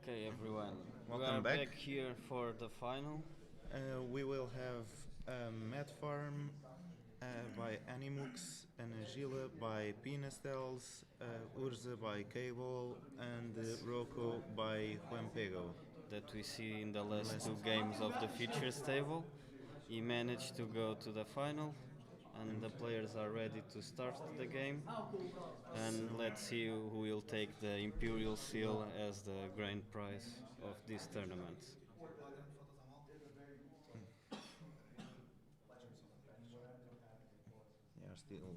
Okay, everyone. Welcome we are back. here for the final. We will have Mad Farm by Animux, Anagila by Pinastels, Urza by Cable, and Rocco by Juanpego. That we see in the last two games of the features table. He managed to go to the final, and the players are ready to start the game. And let's see who will take the Imperial Seal as the grand prize of this tournament. They are still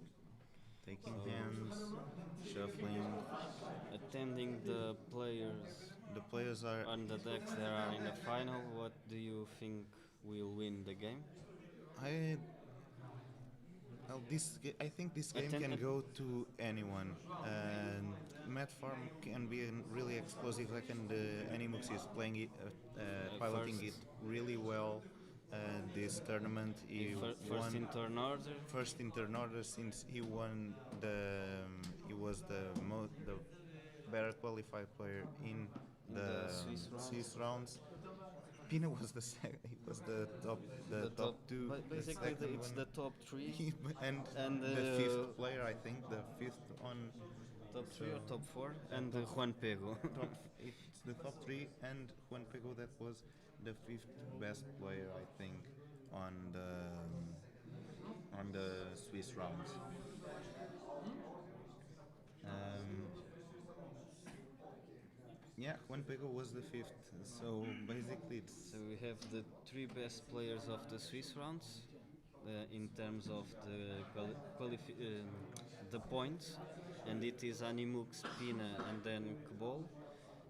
taking hands, shuffling. Attending the players The players are. on the decks that are in the final, what do you think will win the game? I. I think this game can go to anyone. Mad Farm can be really explosive, like, and Animux is playing it, piloting it really well. This tournament, he first won in turn order. first in turn order since he won he was the better qualified player in the Swiss rounds. Pina was he was the top two. Basically, it's the top three. and the fifth player, I think, the fifth on top three or top four, and Juan Pego. It's the top three, and Juan Pego, that was the fifth best player, I think, on the Swiss rounds. Yeah, Juan Pego was the fifth. So basically, it's. So we have the three best players of the Swiss rounds in terms of the points, and it is Animux, Pina, and then Kbol.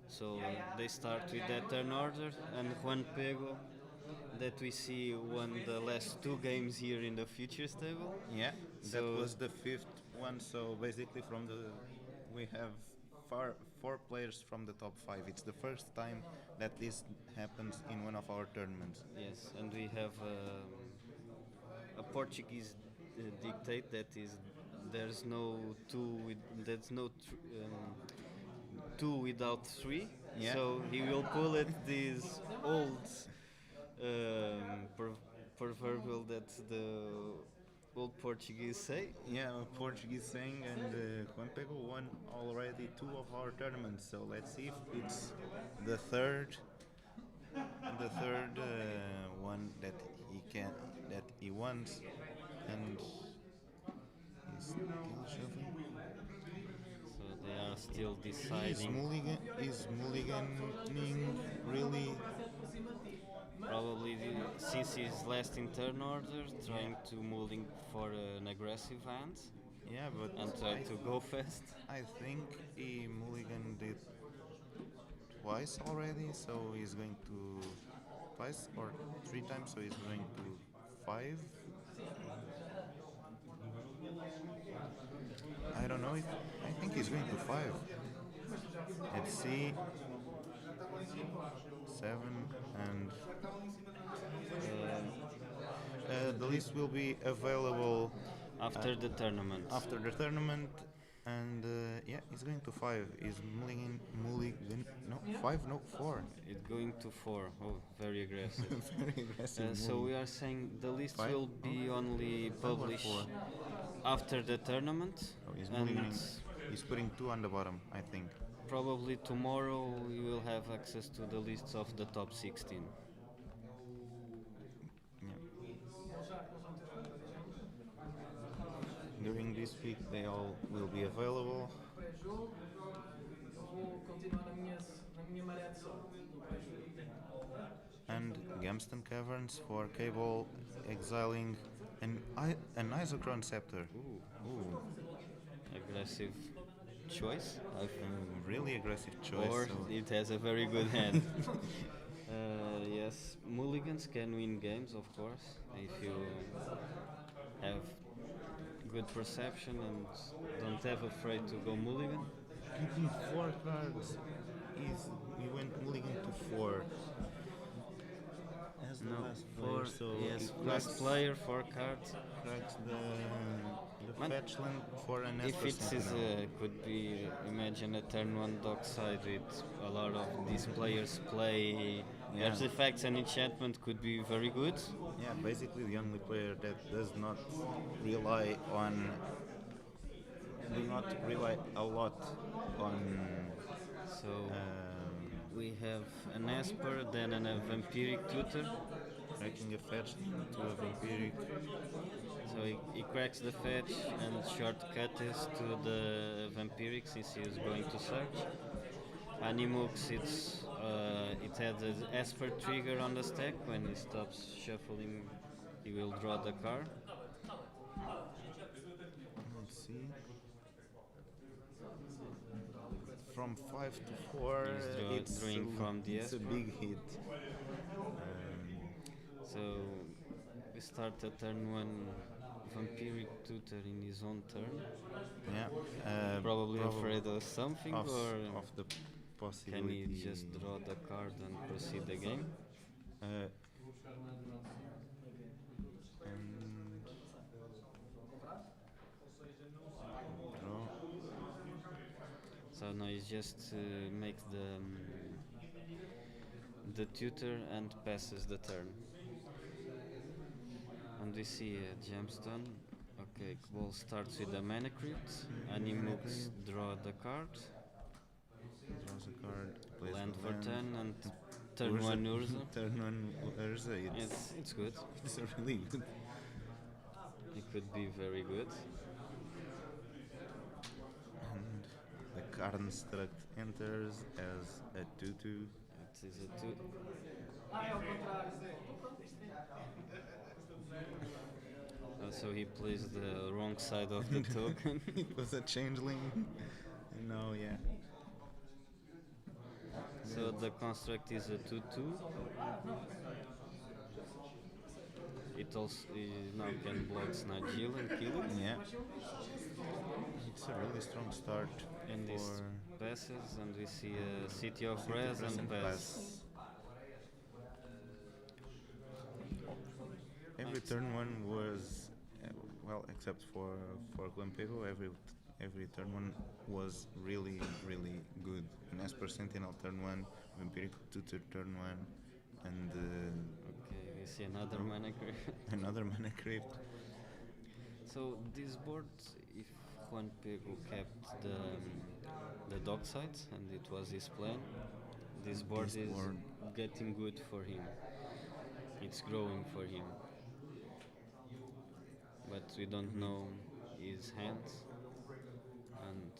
So they start with that turn order, and Juan Pego, that we see won the last two games here in the futures table. Yeah, that was the fifth one. So basically, we have four players from the top five. It's the first time that this happens in one of our tournaments. Yes, and we have a Portuguese dictate that is there's no two without three. Yeah. So he will pull it this old proverbial that the old Portuguese say. Yeah, Portuguese saying, and Juan Pego won already two of our tournaments. So let's see if it's the third one that he wants, and he's still shuffling. So they are still deciding. Is mulliganing really? Probably since he's last in turn order, trying to mulling for an aggressive hand. Yeah, but and try to go fast. I think he mulliganed it twice already, so he's going to twice or three times, so he's going to 5. I don't know. I think he's going to 5. Let's see. 7 and the list will be available after the tournament. After the tournament, and yeah, it's going to 5. Is mulligan? No, 5. No, 4. It's going to 4. Oh, very aggressive. Very aggressive. So we are saying the list 5? will be only published after the tournament. Oh, he's putting 2 on the bottom, I think. Probably tomorrow we will have access to the lists of the top 16. Yeah. During this week they all will be available. And Gamston Caverns for Cable, exiling an Isochron Scepter. Ooh. Aggressive choice. Really aggressive choice. Or it has a very good hand. Yes, mulligans can win games, of course, if you have good perception and don't have afraid to go mulligan. Keeping 4 cards, he went mulligan to 4. As the No, last player. four. So Yes, he last player, 4 cards. cracks the Man, fetch land for an if Esper it's Sentinel. could be, imagine a turn one dockside with a lot of these players play Yeah. artifacts and enchantment could be very good. Yeah, basically the only player that does not rely on do not rely a lot on So um, we have an Esper, then a Vampiric Tutor. cracking a fetch to a vampiric. So he cracks the fetch and shortcut is to the Vampiric since he is going to search. Animux, it had an Esper trigger on the stack. When he stops shuffling, he will draw the card. Let's see. From 5 to 4, He's drawing from the it's a Esper. big hit. So we start a turn one Vampiric Tutor in his own turn. Yeah, Probably afraid of something, of or the can possibility. he just draw the card and proceed the game? And draw. So now he just makes the tutor and passes the turn. And we see a gemstone. Okay, ball starts with a mana crypt. Animux draw the card. Draws a card. Plays Land the for land. turn and turn one Urza. Turn one Urza. It's good. It's really good. It could be very good. And the construct enters as a 2/2. It is a 2. So he plays the wrong side of the token. It was a changeling. No, yeah. So the construct is a 2/2. It also now can block Snagil and kill it. Yeah. It's a really strong start. And this passes, and we see a City of Brass and pass. Every turn one was well, except for Glampego, every turn one was really good. An Esper Sentinel turn one, Vampiric Tutor turn one, and Okay, we see another mana crypt. another mana crypt. So this board, if Juan Pego kept the dockside, and it was his plan, this board is getting good for him. It's growing for him. But we don't know his hands, and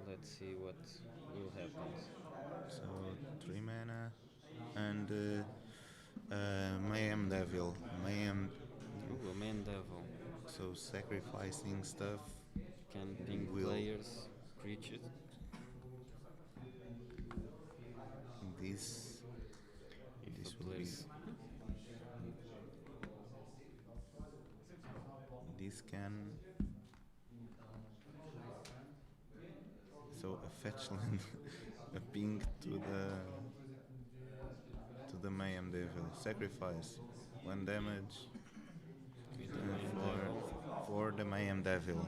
let's see what will happen. So 3 mana and Mayhem Devil. Mayhem. Ooh, a man devil. So sacrificing stuff. Can ping players, creatures. This will be. This can. So a fetch land, a ping to the Mayhem Devil. Sacrifice 1 damage for the Mayhem Devil.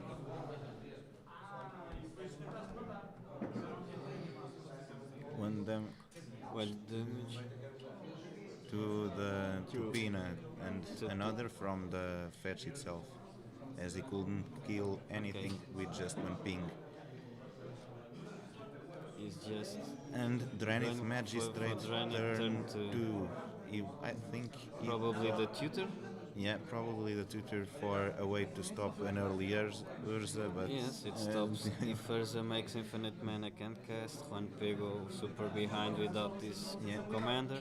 One damage to the Pina and another from the fetch itself, as he couldn't kill anything with just 1 ping. Is just and Dranith Magistrate turn 2. I think probably the tutor. Yeah, probably the tutor for a way to stop an early Urza, but yes, it stops. If Urza makes infinite mana can't cast, Juan Pego super behind without this commander,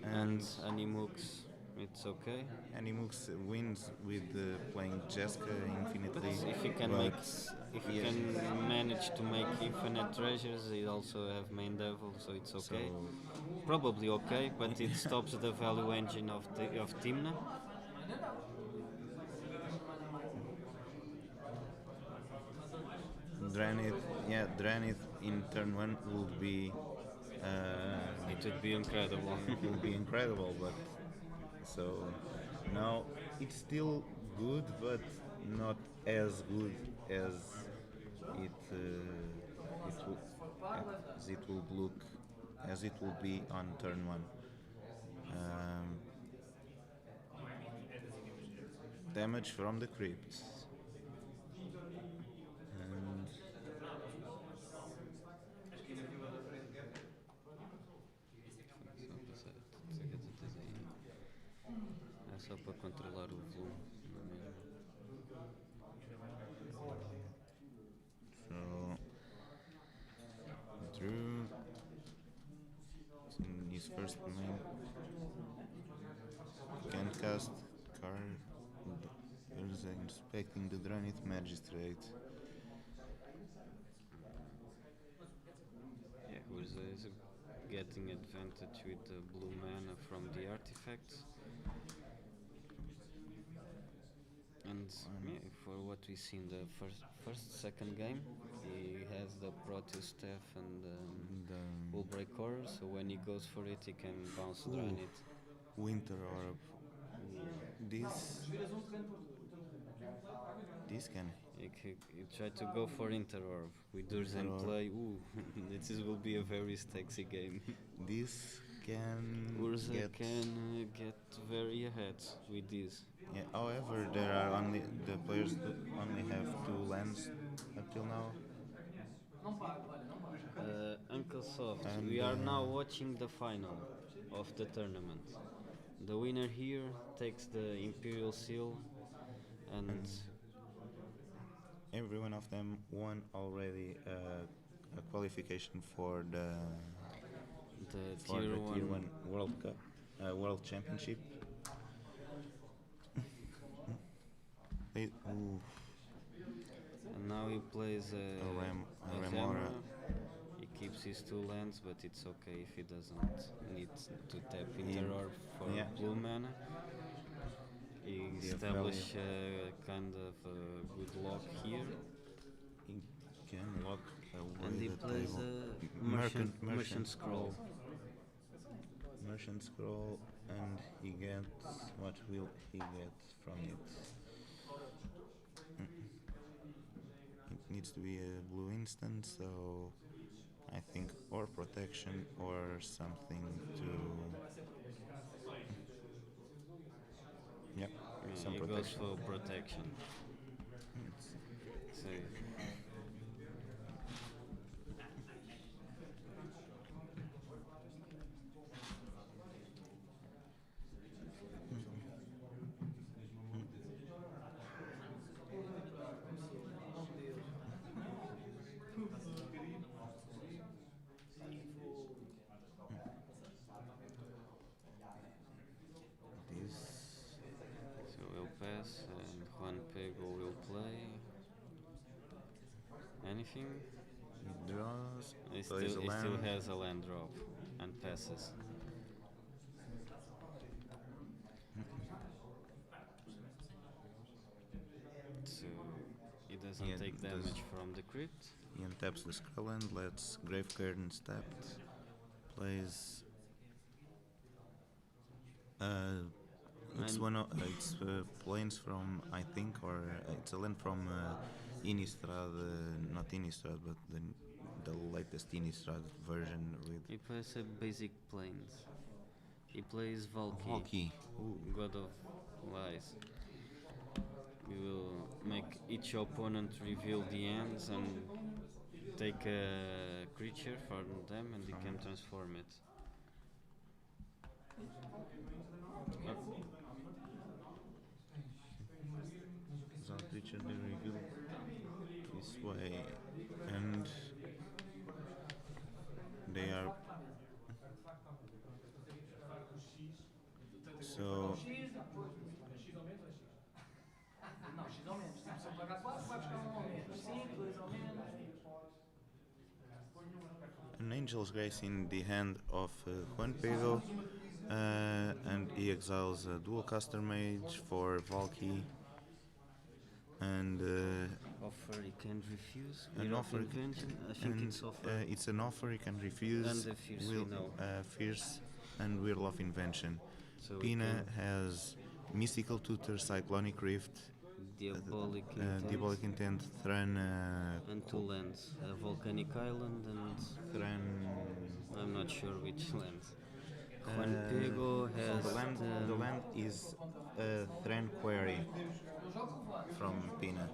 and Animux, it's okay. Animux wins with playing Jeska infinitely. But if he can can manage to make infinite treasures, he also have main devil, so it's okay. Probably okay, but it stops the value engine of Timna. Dranith in turn 1 would be It would be incredible. It will be incredible, but so now it's still good, but not as good as it will as it will look as it will be on turn one. Um, Damage from the crypts. And É só para controlar o volume, não é mesmo? so Drew in his first main can cast card. There's inspecting the Dranith Magistrate. Yeah, Urza is getting advantage with the blue mana from the artifacts. And yeah, for what we see in the second game, he has the Proteus Staff and Will Break Horror, so when he goes for it, he can bounce Dranith. Winter Orb. This can. He tried to go for Interorb with Urza in play. Ooh, this will be a very stexy game. This can. Urza can get very ahead with this. Yeah, however, there are only the players only have 2 lands up till now. Uncle Soft, we are now watching the final of the tournament. The winner here takes the Imperial Seal, and every one of them won already a qualification for the Tier 1 World Cup, World Championship. And now he plays a Remora. He keeps his 2 lands, but it's okay if he doesn't need to tap Interorb for blue mana. He established kind of a good lock here. He can lock away and he plays a Merchant Scroll. Merchant Scroll, and he gets what will he get from it? It needs to be a blue instant, so I think or protection or something to. Yep, some he protection. goes for protection. So we'll pass, and Juan Pego will play. Anything? He draws. He still has a land drop and passes. So he doesn't take damage from the crypt. He untaps the Skullland, lets Grave Curtains tapped, plays. It's planes from, I think, or it's a land from Innistrad, not Innistrad, but the latest Innistrad version with. He plays a basic planes. He plays Valky, God of Lies. We will make each opponent reveal the ends and take a creature from them, and he can transform it. Without creature they reveal this way, and they are. So. An Angel's Grace in the hand of Juan Pego, and he exiles a dual caster mage for Valky. And Offer he can refuse. an Wheel of offer, invention. I think and it's offer. it's an offer you can refuse. And the fierce we know. Fierce and Wheel of Invention. So we Pina can has Mystical Tutor, Cyclonic Rift, Diabolic Intent, Diabolic Intent, Thran, and two lands. A Volcanic Island and Thran. I'm not sure which land. Juan Pego has The land is Thran Quarry from Pina.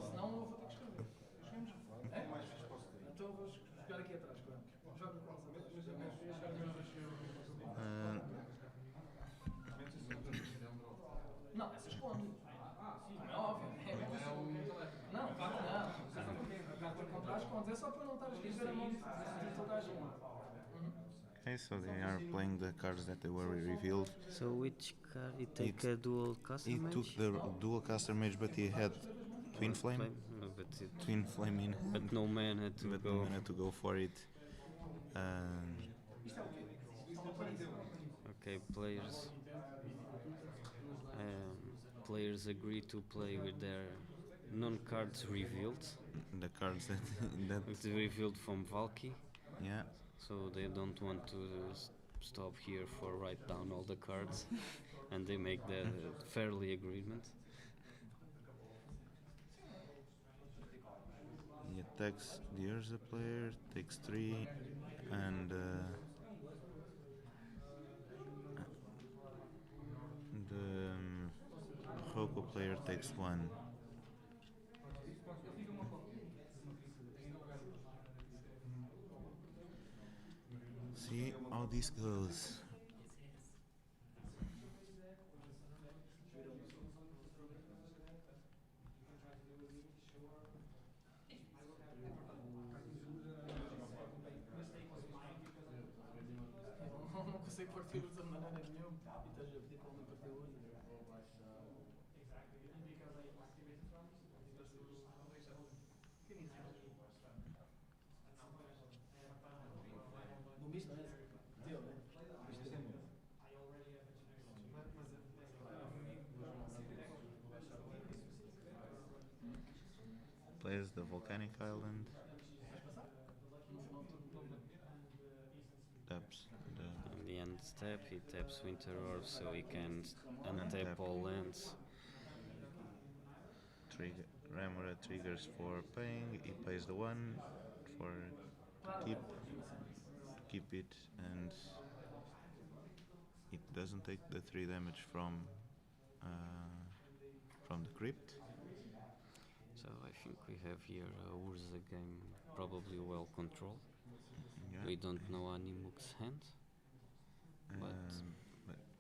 Não, essa esconde. Não é óbvio. Não, claro que não. A carta contra as contas é só para não estar a esquecer a mão de toda a gente. Okay, so they are playing the cards that they were revealed. So which card? He take a dual caster He mage? took the dual caster mage, but he had Twin Flame. No, but Twin Flame in hand. but no man had to But go. no one had to go for it. Okay, players. Players agree to play with their non-cards revealed. The cards that It's revealed from Valky, yeah. so they don't want to stop here for write down all the cards, and they make the fairly agreement. He attacks the Urza player, takes 3, and the Hoko player takes 1. See how this goes. Não consigo partir de maneira nenhuma. E estás a pedir para uma partir hoje. No misto, né? Deu, né? Plays the Volcanic Island. Taps the On the end step, he taps Winter Orb so he can untap all lands. trigger. Ramura triggers for paying. He pays the 1 for keep it, and it doesn't take the 3 damage from the crypt. So I think we have here a Urza game probably well controlled. Yeah. We don't know Animuk's hand, but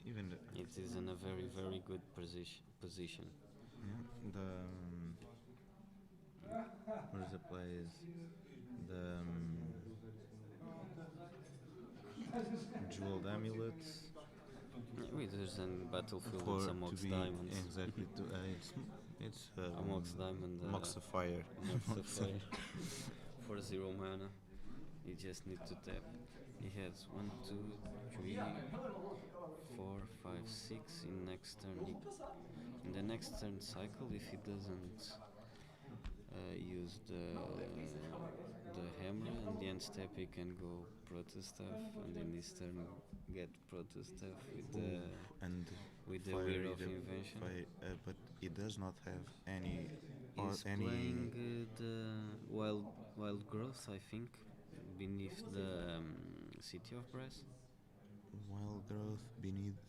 even it is in a very good position. the Urza plays the Jeweled Amulet. There's a battlefield For with a to Mox be Diamond. exactly it's A Mox Diamond. Moxifier. Moxifier. For 0 mana. You just need to tap. He has 1, 2, 3, 4, 5, 6 in next turn. In the next turn cycle, if he doesn't use the hammer and the end step, he can go Protestaff, and in this turn get Protestaff with the Weir of Invention. But it does not have any He's playing the wild growth, I think, beneath the City of Brass. wild growth beneath.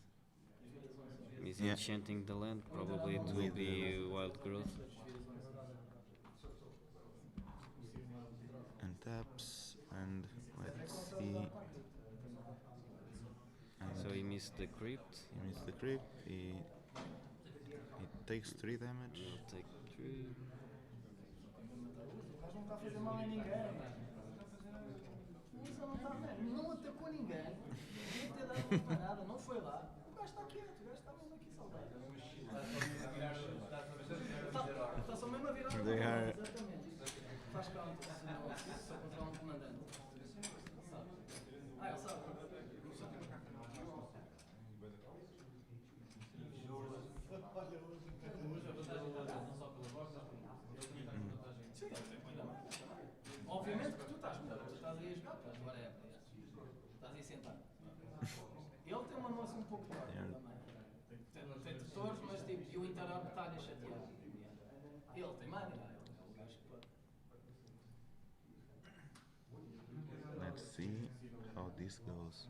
He's Yeah. enchanting the land, probably it will be wild growth. And taps, and let's see. And So he missed the crypt. he missed the crypt. He takes 3 damage. He'll take 3. O gajo não está a fazer mal a ninguém. O Usa não está, não atacou ninguém. Devia ter dado uma parada, não foi lá. O gajo está quieto, o gajo está mesmo aqui saudável. Está só mesmo a virar They are- exatamente. Faz counter se eu controlar um comandante. Sabe? Ele sabe. Sim, ele tem muita mana também. Obviamente que tu estás aí a jogar, pois agora é. Estás aí sentado. Ele tem uma mão assim um pouco torta também. Tem tutores, mas tipo, e o interrupt está-lhe a chatear. Ele tem mana, ele é o gajo que pode. Let's see how this goes.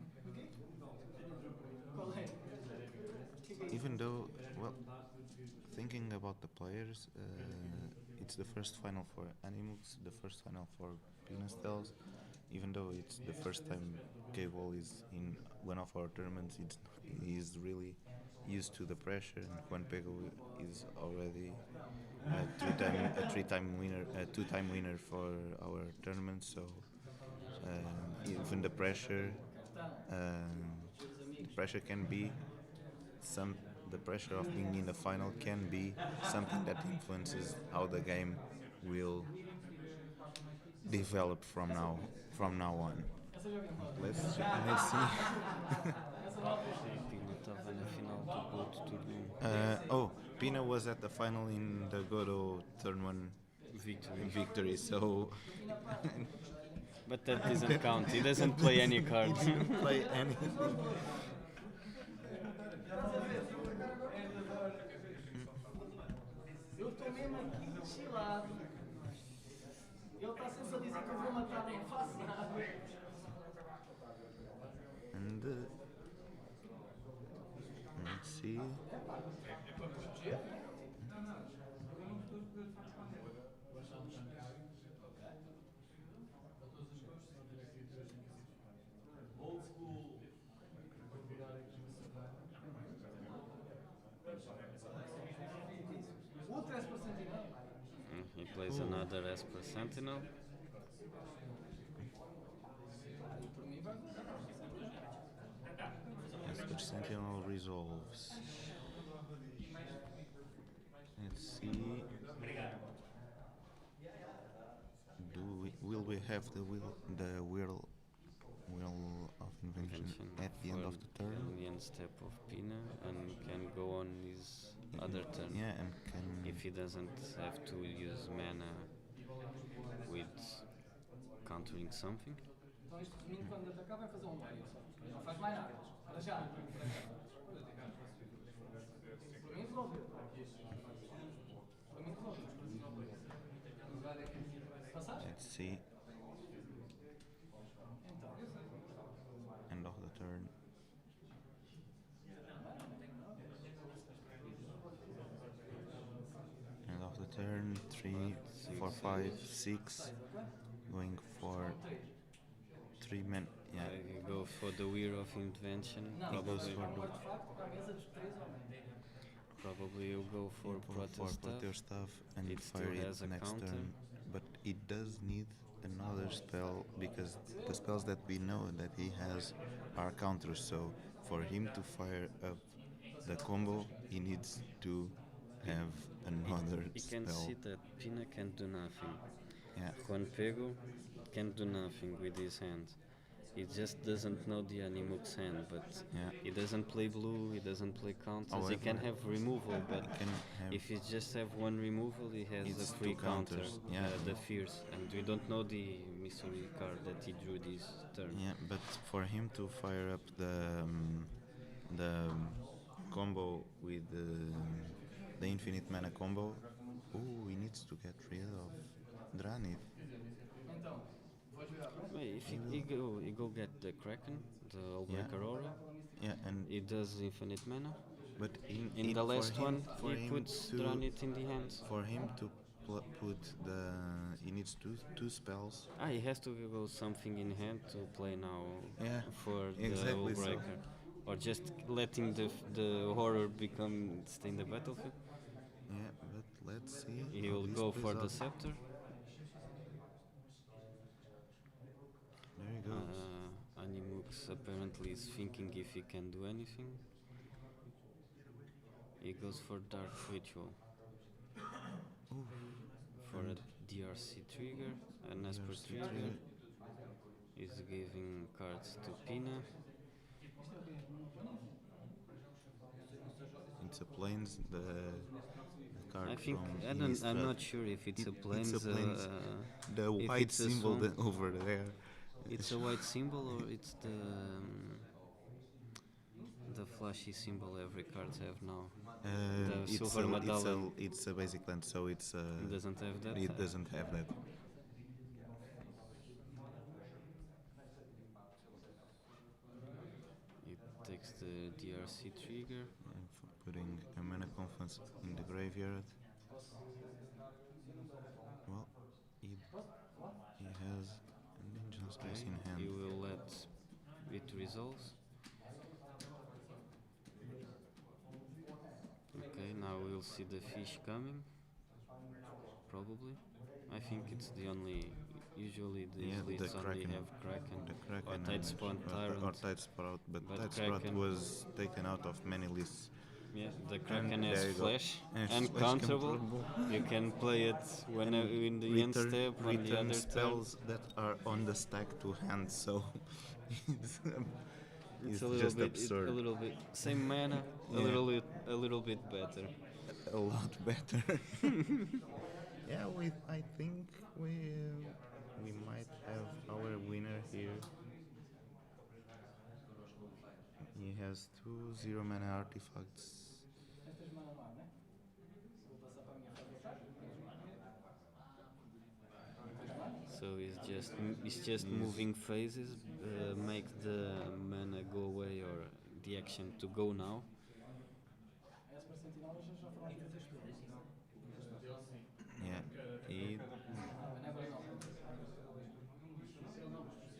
Qual é? Even though, well, thinking about the players, it's the first final for Animux, the first final for Pinastels. Even though it's the first time Cable is in one of our tournaments, he's really used to the pressure, and Juan Pego is already a two-time winner for our tournament. So even the pressure can be the pressure of being in the final can be something that influences how the game will develop from now on. Let's see. Pina estava na final do Gold Tour 1. Pina was at the final in the Godo Turn 1 victory, so But that doesn't count. He doesn't play any cards. he didn't play anything. Eu estou mesmo aqui chilado. Ele está sempre a dizer que eu vou matar, não faço nada. And let's see. É para proteger. Outro Esper Sentinel. He plays another Esper Sentinel. Por mim vai gostar. Esper Sentinel resolves. Let's see. Will we have the wheel of invention at the end of the turn? In the end step of Pina, and can go on his other turn. Yeah, and can If he doesn't have to use mana with countering something. Então este domingo quando atacar vai fazer um raio só. Não faz mais nada. Para já. Por mim resolveu. Por mim resolveu. Passaste? let's see. Então. End of the turn. End of the turn. 3, 4, 5, 6. Going for 3 men. Yeah. You go for the Weir of Invention. Não, Probably, artefato para a mesa dos 3 homens. probably you'll go for Protest Proteo Stuff. stuff and It fire still it has a next counter. turn. But it does need another spell because the spells that we know that he has are counters. So for him to fire up the combo, he needs to have another You can spell. see that Pina can do nothing. Yeah. Juan Pego can do nothing with his hand. He just doesn't know the Animux hand, but Yeah. he doesn't play blue, he doesn't play counters. He However, can have removal, but He can have if he just have one removal, he has It's a free two counter, counters, yeah. the Fierce, and we don't know the mystery card that he drew this turn. yeah, but for him to fire up the combo with the infinite mana combo, he needs to get rid of Dranith. Então, vou jogar. Wait, if he go get the Kraken, the All Black Yeah. Aurora, Yeah, and he does infinite mana. but In the last for him, one, for he him puts to, Dranit in the hands. For him to put he needs two spells. He has to go something in hand to play now Yeah, for the exactly so. Breaker. Or just letting the horror stay in the battlefield. Yeah, but let's see. He how will this go plays for the out. scepter. There he goes. Animux apparently is thinking if he can do anything. He goes for Dark Ritual. For a DRC trigger, an Esper DRC trigger. trigger. He's giving cards to Pina. It's a plains. The card I think from I'm not sure if it's a plains. It's a plains. The if white it's a symbol swamp. over there. It's a white symbol or it's the flashy symbol every cards have now. The silver medallion. It's a basic land, so It doesn't have that. it doesn't have that. It takes the DRC trigger. And for putting a mana confluence in the graveyard. Well, he has an Angel's Grace in hand. You will let it resolve. Okay, now we'll see the fish coming. Probably. I think it's the only. Usually these lists only have Kraken. The Kraken or Tidespawn Tyrant. or Tidesprout, but Kraken Tidesprout was taken out of many lists. Yeah, the Kraken has there you go. flash And and flash counterable. counterable. You can play it when in the end step, on the return other spells that are on the stack to hand, so it's a little just bit, absurd. a little bit same mana, Yeah. a little bit better. A lot better. Yeah, I think we might have our winner here. He has 2 0 mana artifacts. Estas mana mar, né? Vou passar para a minha fase. So it's just moving phases, make the mana go away or the action to go now. Essa para sentinela já falaste das coisas. Yeah, he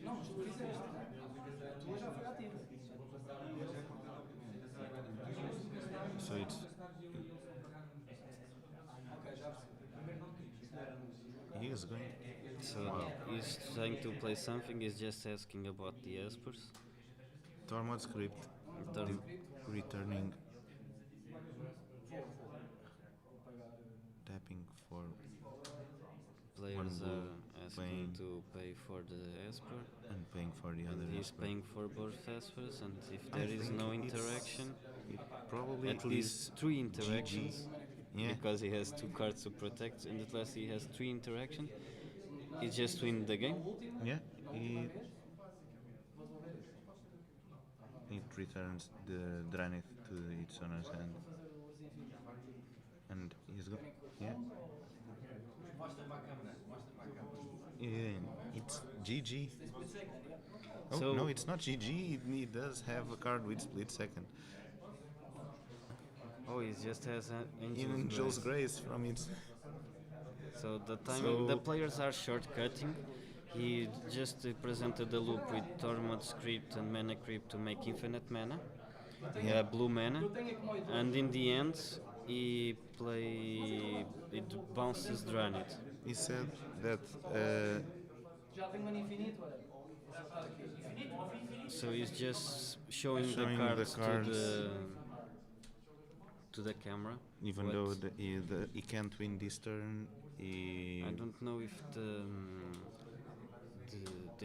Não, mas tu fizeste. A tua já foi ativa. so it's Ok, já percebi. he is going. So he's trying to play something. He's just asking about the Espers. Tormod script Turn- returning Vou pagar. tapping for Players blue, are asking playing. to pay for the Esper. and paying for the other. He's Esper. paying for both Espers, and if I there is think no it's- interaction, It probably at least 3 interactions. Yeah, Because he has 2 cards to protect, and at last he has 3 interaction. He just win the game. yeah. It returns the Dranith to its owner's hand, and he's got yeah. It's GG. Oh So- no, it's not GG. He does have a card with split second. Oh, he just has an Angel's Grace from its. So the timing, So- the players are shortcutting. He just presented the loop with Tormod script and mana creep to make infinite mana, blue mana, and in the end it bounces Dranit. He said that Já tenho mana infinito, olha. Vou saltar aqui. Infinito? So he's just showing the Showing cards, the cards. to the camera. even What- though he can't win this turn, he I don't know if the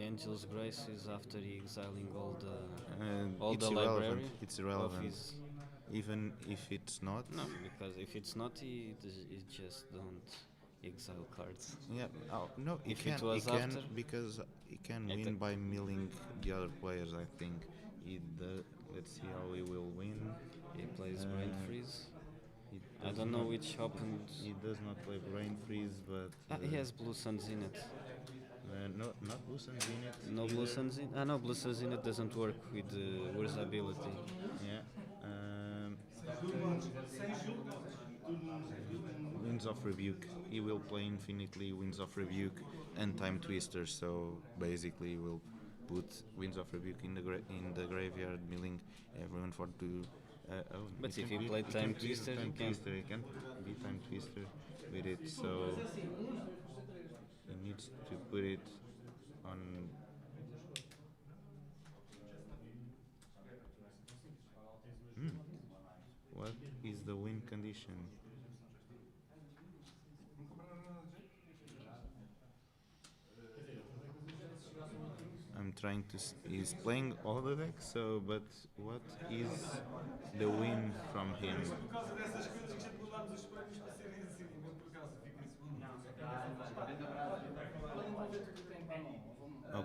Angel's Grace is after he exiling all it's the irrelevant. library It's of irrelevant. his. Even if it's not. No, because if it's not, he just don't exile cards. Yeah. Oh, no. He If it can. was he can after? because he can At win the- by milling the other players. I think. Let's see how he will win. He plays Brain Uh, Freeze. He I does don't know not- which happened. He does not play Brain Freeze, but He has Blue Suns in it. no, not Lucens in it. No either. Blue Suns in. No, Blue Suns in it doesn't work with Urza ability. Yeah. Winds of Rebuke. He will play infinitely Winds of Rebuke and Time Twister. So basically, we'll put Winds of Rebuke in the graveyard, milling everyone for two. But he if can he be- played he Time can be Twister, he Time can. Twister. He can be Time Twister with it. So he needs to put it on. What is the win condition? I'm trying to. He's playing all the decks, so. But what is the win from him?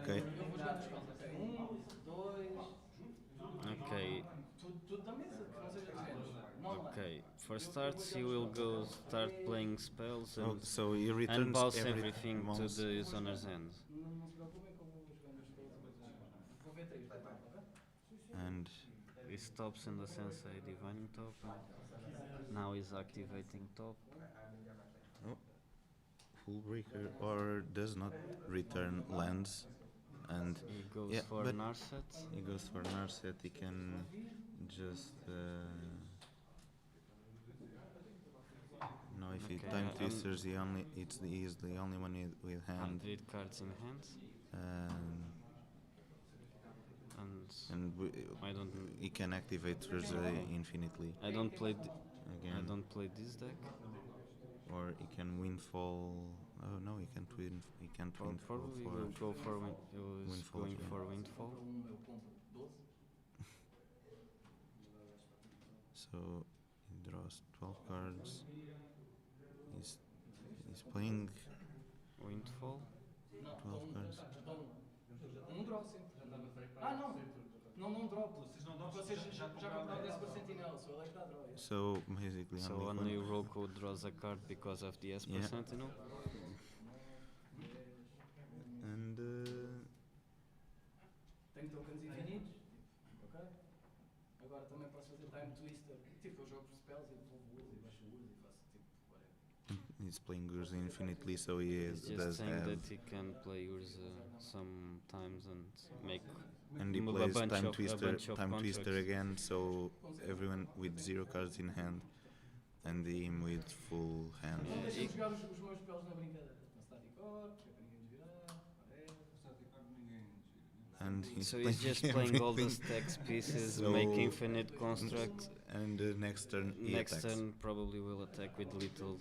Okay. Eu vou jogar nas calças. Ok, 2. Okay. Tudo da mesa, que não seja de géneros. Não online. Okay. For starts, you will go start playing spells Oh, and so he and returns bounce every everything to mouse. the owner's hand. Não se preocupem que eu vou jogando as coisas. Vou ver 3 por parte, ok? And He stops in the sensei divining top. Now he's activating top. full breaker or does not return lands. And He goes yeah, for but Narset. he goes for Narset. He can just no. If he Okay, time twisters, he is the only one with hand. 100 cards in hand. And I don't. He can activate Urza infinitely. I don't play. Again. I don't play this deck. Or he can windfall. Oh no, he can't win. He can't Well, windfall. probably will go for he was Windfall, going yeah. for windfall. So he draws 12 cards. He's playing Windfall. 12 cards. Draw sim. Não drop. Vocês já compraram desse por sentinela, só ele é que dá draw. So basically So only Roku draws a card because of the Esper Sentinel. And Tenho tokens infinitos, ok? Agora também posso fazer time twister. Tipo, eu jogo spells e devolvo urza e baixo urza e faço tipo whatever. he's playing Urza infinitely, so he He's just does saying have. that he can play Urza sometimes and make And he a plays bunch time of twister contracts. again, so everyone with 0 cards in hand, and him with full hand. Não deixem jogar os meus spells na brincadeira. Na static orc, que é para ninguém desvirar, And So he's just playing all the stacks pieces, So- make infinite constructs. And next turn he Next attacks turn probably will attack with little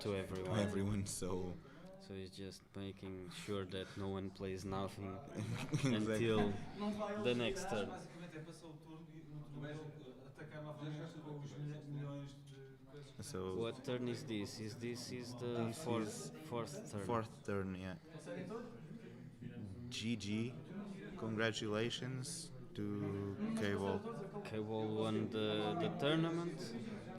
to everyone. everyone. So So he's just making sure that no one plays nothing Exactly. until the next turn. Basicamente é passar o turno e no turno dele atacar novamente com os milhões de coisas. so What turn is this? Is the This fourth turn? fourth turn, yeah. GG, congratulations to Cable. Cable won the tournament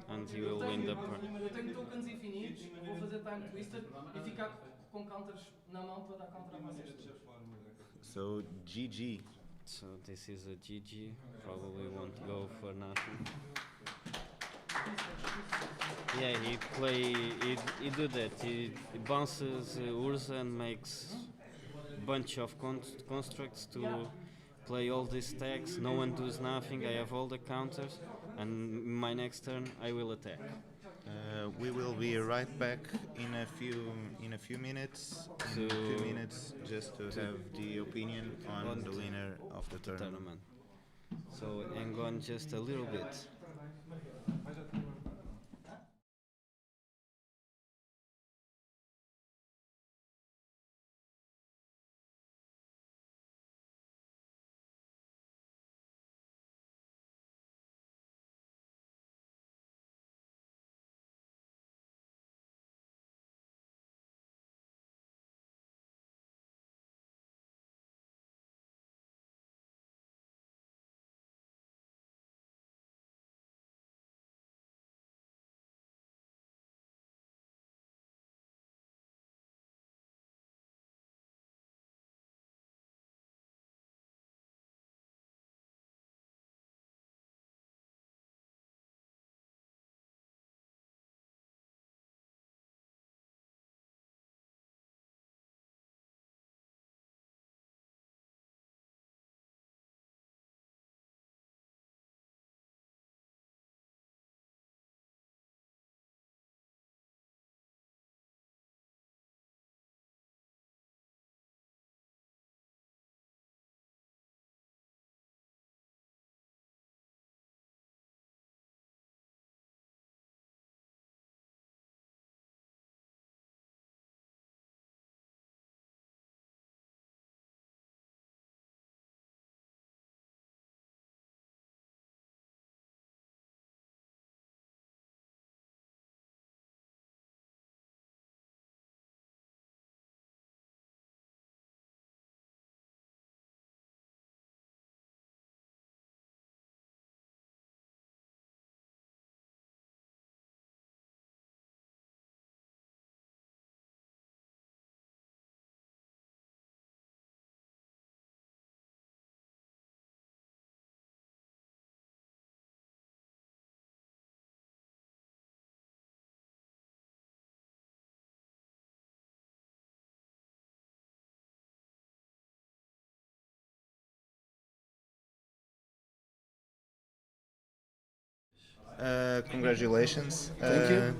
and he will win the Eu tenho tokens infinitos, vou fazer time twister e ficar com counters na mão para dar counter a vocês todos. So GG. So this is a GG, probably won't go for nothing. Yeah, he do that, he bounces Urza and makes bunch of constructs to play all these stacks, no one does nothing, I have all the counters, and my next turn I will attack. We will be right back in a few minutes. In 2 minutes, just to have the opinion on the winner of the tournament. So hang on just a little bit. Congratulations. Thank you.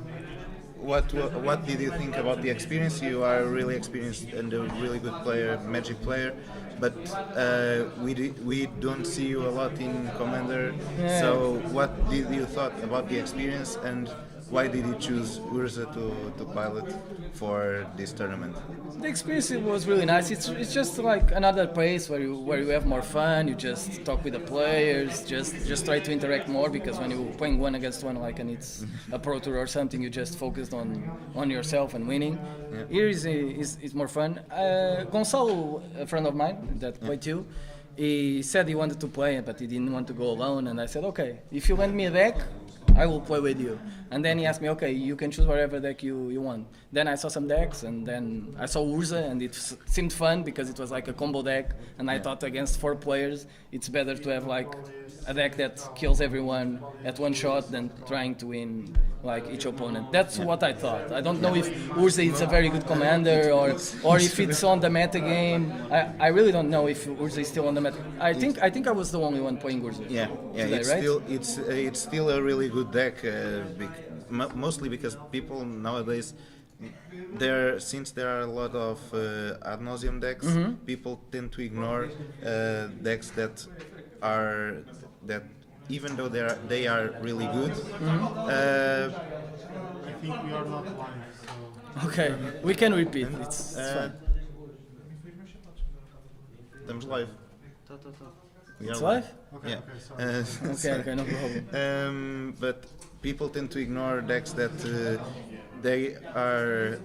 What did you think about the experience? You are really experienced and a really good player, Magic player, but we don't see you a lot in Commander. Yeah. So what did you thought about the experience, and why did you choose Urza to pilot for this tournament? The experience was really nice. It's just like another place where you have more fun. You just talk with the players, just try to interact more, because when you're playing one against one, like, and it's a pro tour or something, you just focused on yourself and winning. Yeah. Here is more fun. Gonzalo, a friend of mine that played too, he said he wanted to play, but he didn't want to go alone. And I said, okay, if you lend me a deck, I will play with you. And then he asked me, okay, you can choose whatever deck you want. Then I saw some decks, and then I saw Urza, and it seemed fun because it was like a combo deck. And I thought against 4 players, it's better to have like a deck that kills everyone at one shot than trying to win like each opponent. That's what I thought. I don't know if Urza is a very good commander or if it's on the meta game. I really don't know if Urza is still on the meta. I think I was the only one playing Urza. Yeah, today, it's right? it's still a really good deck, mostly because people nowadays, since there are a lot of ad nauseum decks, people tend to ignore decks that even though they are really good. I think we are not live, so... Okay, we can repeat. It's fine. Estamos live. We are It's live? Okay, Yeah. okay, sorry. Okay, no problem. But people tend to ignore decks that they are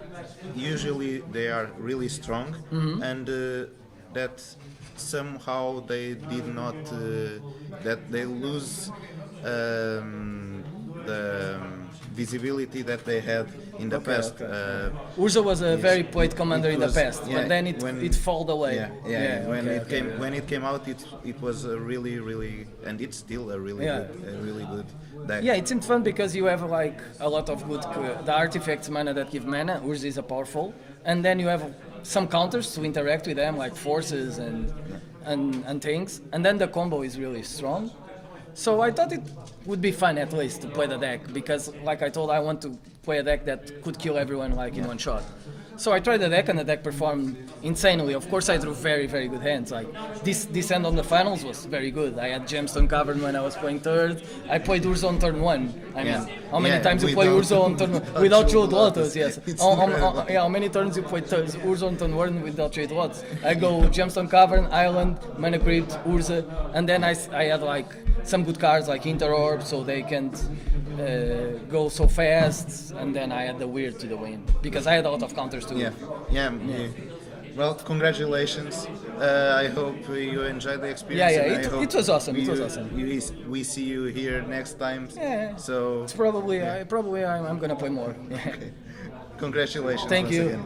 really strong, and that somehow they did not that they lose the visibility that they had in the past. Urza was a very played commander in the past, yeah, but then it fell away. When it came out, it was a really, and it's still a really good deck. Yeah, it seemed fun because you have like a lot of good the artifacts mana that give mana. Urza is a powerful, and then you have some counters to interact with them, like forces and things, and then the combo is really strong. So I thought it would be fun at least to play the deck, because like I told, I want to play a deck that could kill everyone like in one shot. So I tried the deck, and the deck performed insanely. Of course, I drew very good hands. Like this hand on the finals was very good. I had Gemstone Cavern when I was playing third. I played Urza on turn 1. I mean, how many times you play Urza on turn 1 without Jeweled Lotus? Yes. How many turns you play Urza on turn 1 without Jeweled Lotus? I go Gemstone Cavern, Island, Mana Crypt, Urza, and then I had like some good cards like Interorb, so they can't go so fast, and then I had the Weird to the win because I had a lot of counters too. Yeah. Well, congratulations. I hope you enjoyed the experience. Yeah, it was awesome. We see you here next time. Yeah. So it's probably I'm gonna play more. okay. Congratulations. Thank once you. Again.